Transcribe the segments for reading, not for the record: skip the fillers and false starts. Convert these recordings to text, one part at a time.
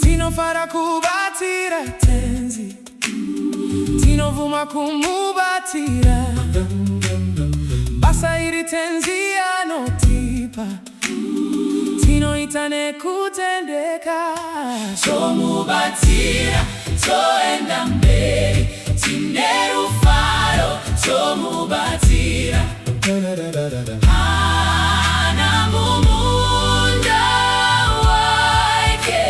Tinofara Kubatira Tenzi, Tinofuma Kumubatira, basa iri tenzi anotipa, Tino itane kutendeka. Tomubatira, toenda mbele, tinerufaro, tomubatira. Ana mumunda wake.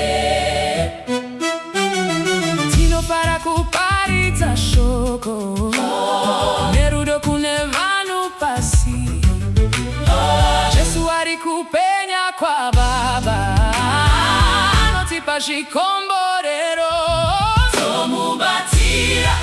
Tinofara Kubatira shoko, nerudo kune vanu pasi. Jesu ari kupenya kwa Baba, anotipa shikomborero. Tomubatira.